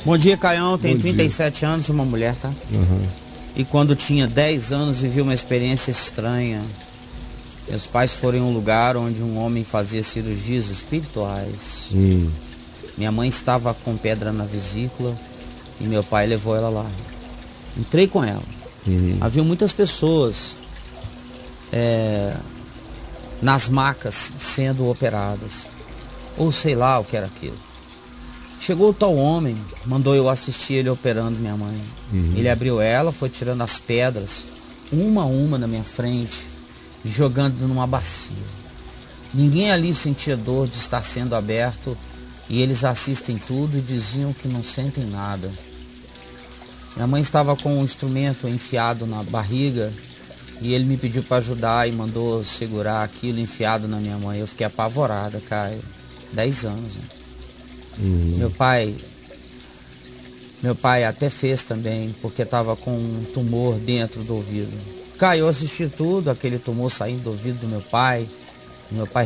Bom dia, Caião. Tenho Bom 37 anos e uma mulher, tá? Uhum. E quando tinha 10 anos vivi uma experiência estranha. Meus pais foram em um lugar onde um homem fazia cirurgias espirituais. Minha mãe estava com pedra na vesícula e meu pai levou ela lá. Entrei com ela. Havia muitas pessoas nas macas sendo operadas. Ou sei lá o que era aquilo. Chegou o tal homem, mandou eu assistir ele operando minha mãe. Ele abriu ela, foi tirando as pedras, uma a uma na minha frente, e jogando numa bacia. Ninguém ali sentia dor de estar sendo aberto, e eles assistem tudo e diziam que não sentem nada. Minha mãe estava com um instrumento enfiado na barriga, e ele me pediu para ajudar e mandou segurar aquilo enfiado na minha mãe. Eu fiquei apavorada, Caio. 10 anos, né? Meu pai até fez também, porque estava com um tumor dentro do ouvido. Caio, eu assisti tudo, aquele tumor saindo do ouvido do meu pai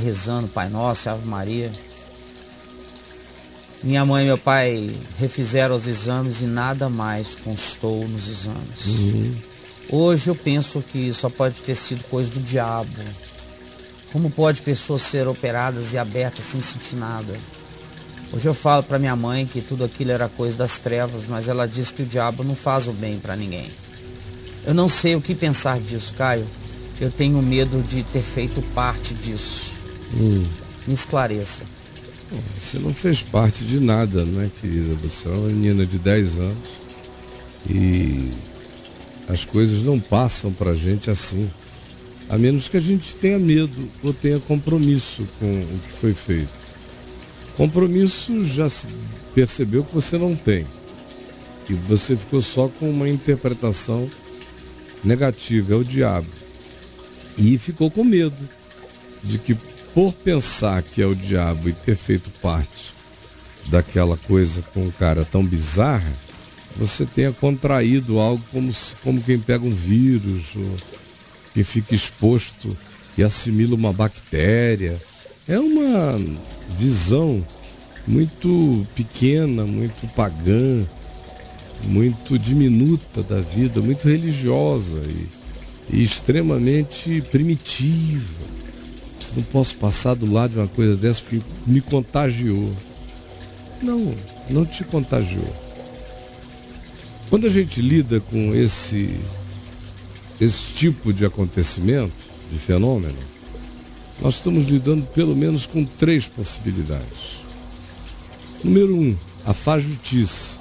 rezando, Pai Nosso, Ave Maria. Minha mãe e meu pai refizeram os exames e nada mais constou nos exames. Hoje eu penso que só pode ter sido coisa do diabo. Como pode pessoas ser operadas e abertas sem sentir nada? Hoje eu falo para minha mãe que tudo aquilo era coisa das trevas, mas ela diz que o diabo não faz o bem para ninguém. Eu não sei o que pensar disso, Caio. Eu tenho medo de ter feito parte disso. Me esclareça. Você não fez parte de nada, né, querida? Você é uma menina de 10 anos e as coisas não passam pra gente assim. A menos que a gente tenha medo ou tenha compromisso com o que foi feito. Compromisso já se percebeu que você não tem. E você ficou só com uma interpretação negativa, é o diabo. E ficou com medo de que, por pensar que é o diabo e ter feito parte daquela coisa com um cara tão bizarra, você tenha contraído algo como quem pega um vírus, ou quem fica exposto e assimila uma bactéria. É uma visão muito pequena, muito pagã, muito diminuta da vida, muito religiosa e extremamente primitiva. Não posso passar do lado de uma coisa dessa que me contagiou. Não te contagiou. Quando a gente lida com esse tipo de acontecimento, de fenômeno, nós estamos lidando pelo menos com 3 possibilidades. Número 1, a fajutice,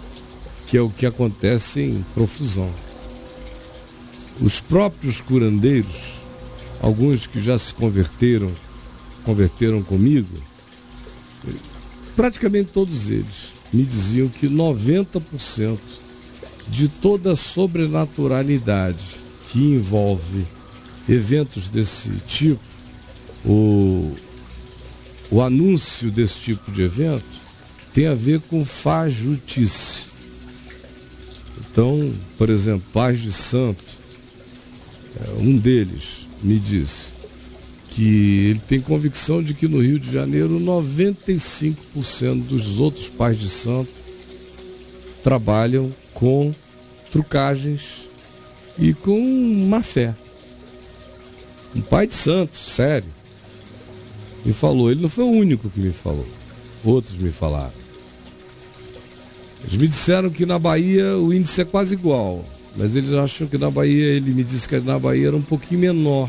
que é o que acontece em profusão. Os próprios curandeiros, alguns que já se converteram comigo, praticamente todos eles me diziam que 90% de toda a sobrenaturalidade que envolve eventos desse tipo, o anúncio desse tipo de evento, tem a ver com fajutice. Então, por exemplo, Paz de Santo, um deles me disse que ele tem convicção de que no Rio de Janeiro 95% dos outros pais de santo trabalham com trucagens e com má fé. Um pai de santo, sério, me falou. Ele não foi o único que me falou, outros me falaram. Eles me disseram que na Bahia o índice é quase igual, mas eles acham que na Bahia, ele me disse que na Bahia era um pouquinho menor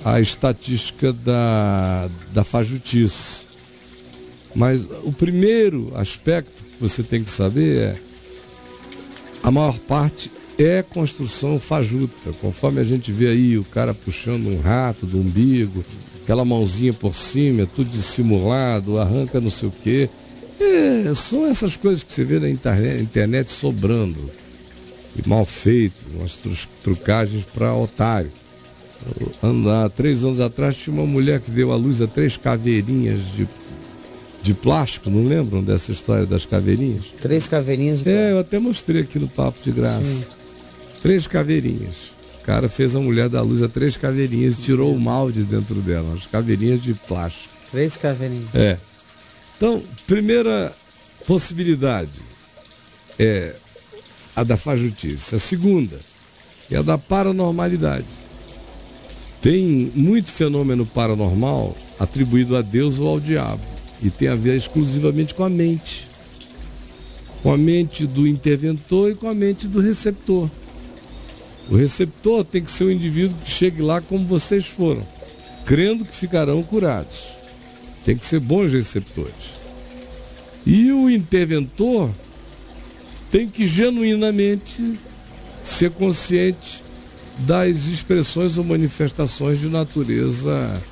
a estatística da fajutice. Mas o primeiro aspecto que você tem que saber é: a maior parte é construção fajuta, conforme a gente vê aí o cara puxando um rato do umbigo, aquela mãozinha por cima, tudo dissimulado, arranca não sei o quê. São essas coisas que você vê na internet sobrando, e mal feito, umas trucagens para otário. Há 3 anos atrás tinha uma mulher que deu à luz a 3 caveirinhas de plástico, não lembram dessa história das caveirinhas? 3 caveirinhas de plástico. Eu até mostrei aqui no Papo de Graça. Sim. 3 caveirinhas. O cara fez a mulher dar à luz a 3 caveirinhas e tirou o mal de dentro dela, as caveirinhas de plástico. 3 caveirinhas. Então, primeira possibilidade é a da fajutícia. A segunda é a da paranormalidade. Tem muito fenômeno paranormal atribuído a Deus ou ao diabo, e tem a ver exclusivamente com a mente do interventor e com a mente do receptor. O receptor tem que ser um indivíduo que chegue lá como vocês foram, crendo que ficarão curados. Tem que ser bons receptores. E o interventor tem que genuinamente ser consciente das expressões ou manifestações de natureza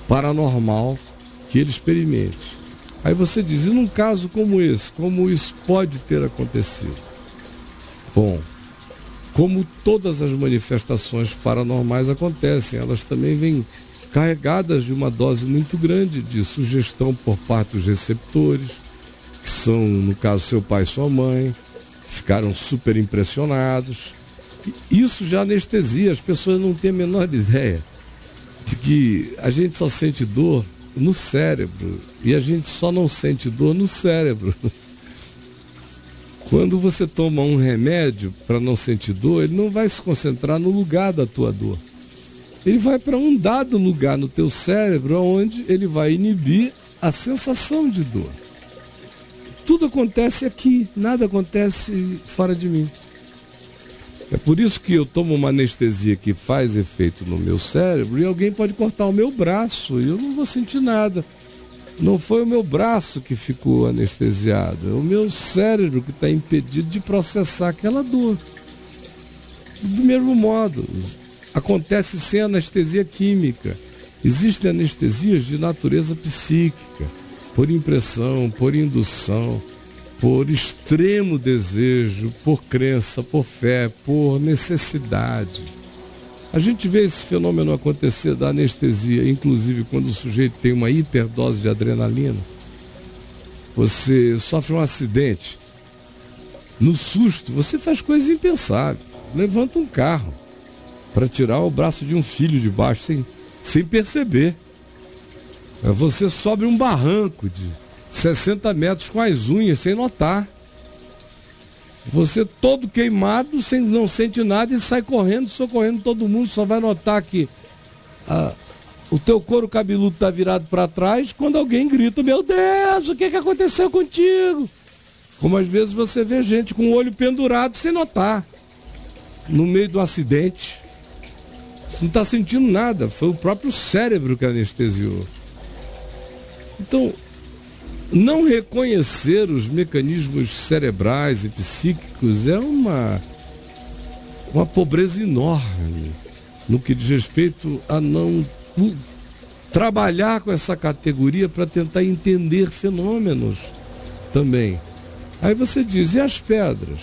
paranormal que ele experimente. Aí você diz, e num caso como esse, como isso pode ter acontecido? Bom, como todas as manifestações paranormais acontecem, elas também vêm carregadas de uma dose muito grande de sugestão por parte dos receptores, que são, no caso, seu pai e sua mãe, ficaram super impressionados. Isso já anestesia, as pessoas não têm a menor ideia de que a gente só sente dor no cérebro, e a gente só não sente dor no cérebro. Quando você toma um remédio para não sentir dor, ele não vai se concentrar no lugar da tua dor. Ele vai para um dado lugar no teu cérebro, onde ele vai inibir a sensação de dor. Tudo acontece aqui, nada acontece fora de mim. É por isso que eu tomo uma anestesia que faz efeito no meu cérebro, e alguém pode cortar o meu braço e eu não vou sentir nada. Não foi o meu braço que ficou anestesiado, é o meu cérebro que está impedido de processar aquela dor. Do mesmo modo, acontece sem anestesia química. Existem anestesias de natureza psíquica, por impressão, por indução, por extremo desejo, por crença, por fé, por necessidade. A gente vê esse fenômeno acontecer da anestesia, inclusive quando o sujeito tem uma hiperdose de adrenalina. Você sofre um acidente, no susto, você faz coisas impensáveis. Levanta um carro para tirar o braço de um filho de baixo sem perceber. Você sobe um barranco de 60 metros com as unhas, sem notar. Você todo queimado, não sente nada e sai correndo, socorrendo todo mundo. Só vai notar que o teu couro cabeludo está virado para trás quando alguém grita, meu Deus, o que aconteceu contigo? Como às vezes você vê gente com o olho pendurado sem notar, no meio do acidente. Não está sentindo nada, foi o próprio cérebro que anestesiou. Então, não reconhecer os mecanismos cerebrais e psíquicos é uma pobreza enorme no que diz respeito a não trabalhar com essa categoria para tentar entender fenômenos também. Aí você diz, e as pedras?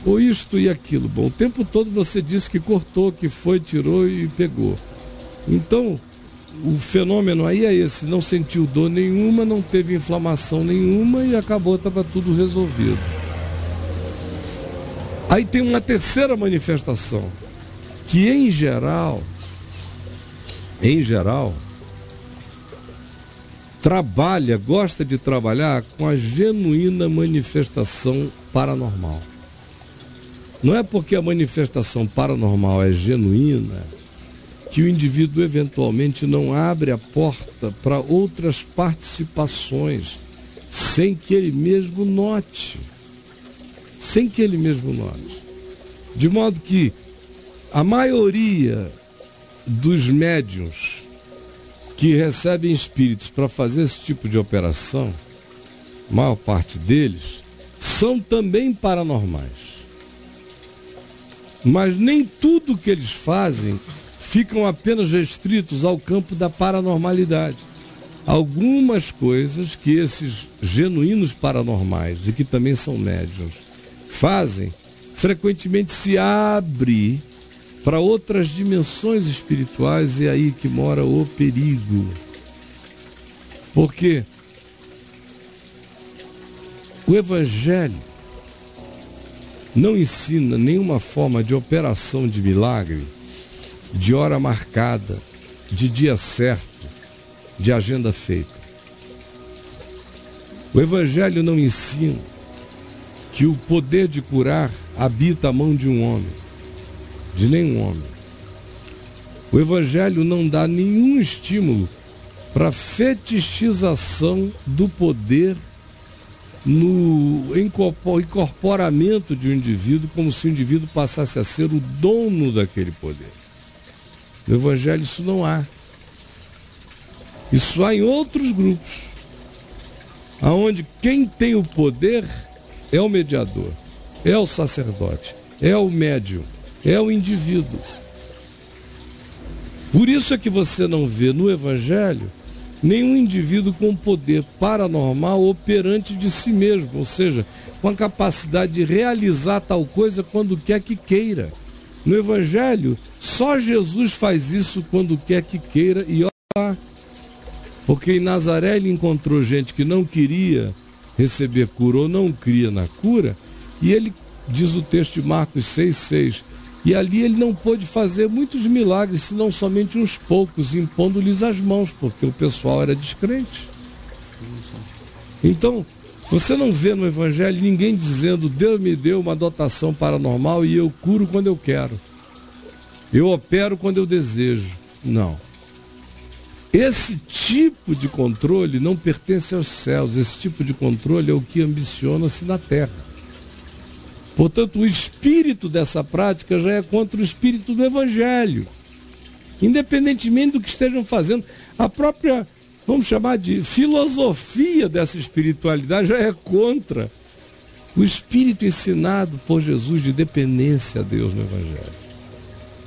Ou isto e aquilo? Bom, o tempo todo você disse que cortou, que foi, tirou e pegou. Então, o fenômeno aí é esse, não sentiu dor nenhuma, não teve inflamação nenhuma e acabou, estava tudo resolvido. Aí tem uma terceira manifestação, que em geral, gosta de trabalhar com a genuína manifestação paranormal. Não é porque a manifestação paranormal é genuína que o indivíduo eventualmente não abre a porta para outras participações, sem que ele mesmo note. De modo que a maioria dos médiuns que recebem espíritos para fazer esse tipo de operação, a maior parte deles, são também paranormais. Mas nem tudo que eles fazem ficam apenas restritos ao campo da paranormalidade. Algumas coisas que esses genuínos paranormais, e que também são médiuns, fazem, frequentemente se abre para outras dimensões espirituais, e é aí que mora o perigo. Porque o Evangelho não ensina nenhuma forma de operação de milagre, de hora marcada, de dia certo, de agenda feita. O Evangelho não ensina que o poder de curar habita a mão de um homem, de nenhum homem. O Evangelho não dá nenhum estímulo para a fetichização do poder no incorporamento de um indivíduo, como se o indivíduo passasse a ser o dono daquele poder. No Evangelho isso não há. Isso há em outros grupos, aonde quem tem o poder é o mediador, é o sacerdote, é o médium, é o indivíduo. Por isso é que você não vê no Evangelho nenhum indivíduo com poder paranormal operante de si mesmo, ou seja, com a capacidade de realizar tal coisa quando quer que queira. No Evangelho, só Jesus faz isso quando quer que queira, e olha lá. Porque em Nazaré ele encontrou gente que não queria receber cura ou não cria na cura, e ele, diz o texto de Marcos 6,6, e ali ele não pôde fazer muitos milagres, senão somente uns poucos, impondo-lhes as mãos, porque o pessoal era descrente. Então, você não vê no Evangelho ninguém dizendo: Deus me deu uma dotação paranormal e eu curo quando eu quero, eu opero quando eu desejo. Não. Esse tipo de controle não pertence aos céus. Esse tipo de controle é o que ambiciona-se na terra. Portanto, o espírito dessa prática já é contra o espírito do Evangelho, independentemente do que estejam fazendo. A própria, vamos chamar de filosofia dessa espiritualidade, já é contra o espírito ensinado por Jesus de dependência a Deus no Evangelho.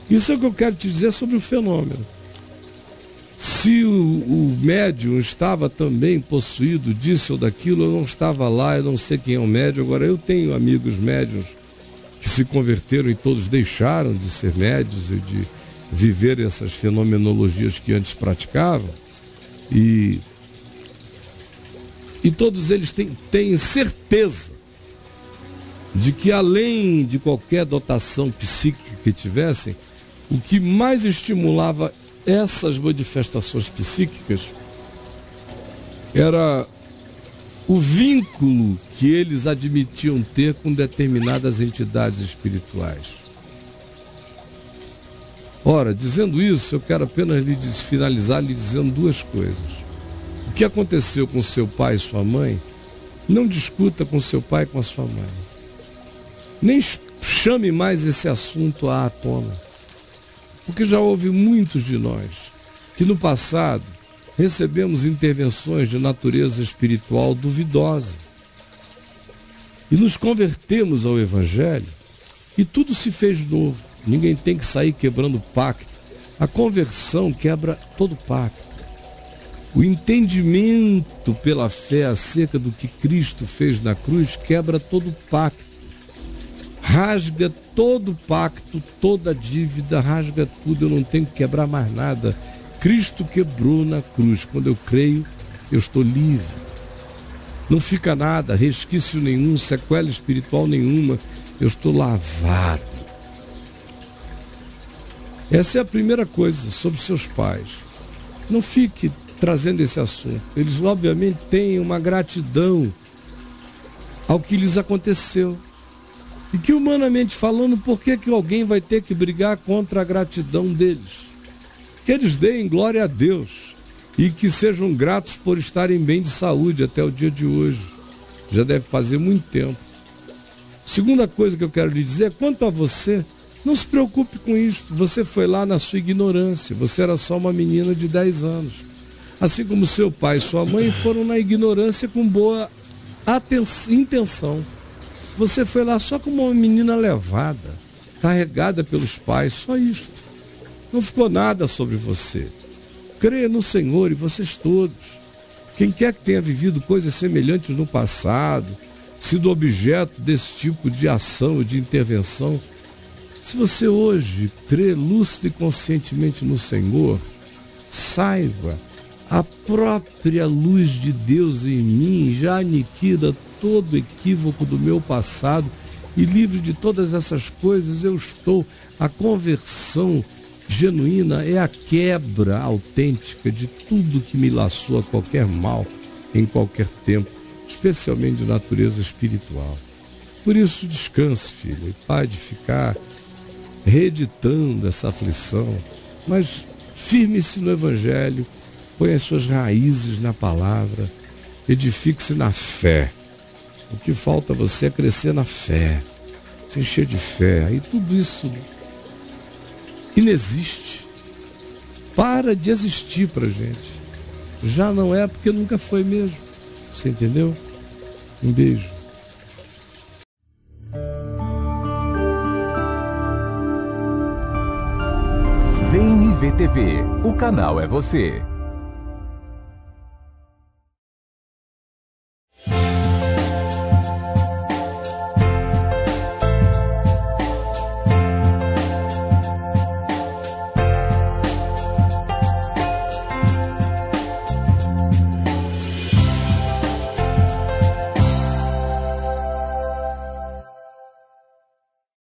Isso é o que eu quero te dizer sobre o fenômeno. Se o médium estava também possuído disso ou daquilo, eu não estava lá, eu não sei quem é o médium. Agora, eu tenho amigos médiuns que se converteram e todos deixaram de ser médiuns e de viver essas fenomenologias que antes praticavam. E todos eles têm certeza de que, além de qualquer dotação psíquica que tivessem, o que mais estimulava essas manifestações psíquicas era o vínculo que eles admitiam ter com determinadas entidades espirituais. Ora, dizendo isso, eu quero apenas finalizar lhe dizendo duas coisas. O que aconteceu com seu pai e sua mãe, não discuta com seu pai e com a sua mãe. Nem chame mais esse assunto à tona. Porque já houve muitos de nós que no passado recebemos intervenções de natureza espiritual duvidosa e nos convertemos ao Evangelho e tudo se fez novo. Ninguém tem que sair quebrando pacto. A conversão quebra todo pacto. O entendimento pela fé acerca do que Cristo fez na cruz quebra todo pacto. Rasga todo pacto, toda dívida, rasga tudo. Eu não tenho que quebrar mais nada. Cristo quebrou na cruz. Quando eu creio, eu estou livre. Não fica nada, resquício nenhum, sequela espiritual nenhuma. Eu estou lavado. Essa é a primeira coisa sobre seus pais. Não fique trazendo esse assunto. Eles obviamente têm uma gratidão ao que lhes aconteceu. E que, humanamente falando, por que alguém vai ter que brigar contra a gratidão deles? Que eles deem glória a Deus e que sejam gratos por estarem bem de saúde até o dia de hoje. Já deve fazer muito tempo. Segunda coisa que eu quero lhe dizer, quanto a você, não se preocupe com isso. Você foi lá na sua ignorância. Você era só uma menina de 10 anos. Assim como seu pai e sua mãe foram na ignorância com boa intenção. Você foi lá só como uma menina levada, carregada pelos pais, só isto. Não ficou nada sobre você. Creia no Senhor e vocês todos. Quem quer que tenha vivido coisas semelhantes no passado, sido objeto desse tipo de ação ou de intervenção, se você hoje crê lúcido e conscientemente no Senhor, saiba, a própria luz de Deus em mim já aniquila todo equívoco do meu passado e livre de todas essas coisas eu estou. A conversão genuína é a quebra autêntica de tudo que me laçou a qualquer mal, em qualquer tempo, especialmente de natureza espiritual. Por isso, descanse, filha, e pare de ficar reeditando essa aflição, mas firme-se no Evangelho, ponha as suas raízes na palavra, edifique-se na fé. O que falta a você é crescer na fé, se encher de fé, e tudo isso inexiste. Para de existir pra gente. Já não é porque nunca foi mesmo. Você entendeu? Um beijo. VNV TV, o canal é você.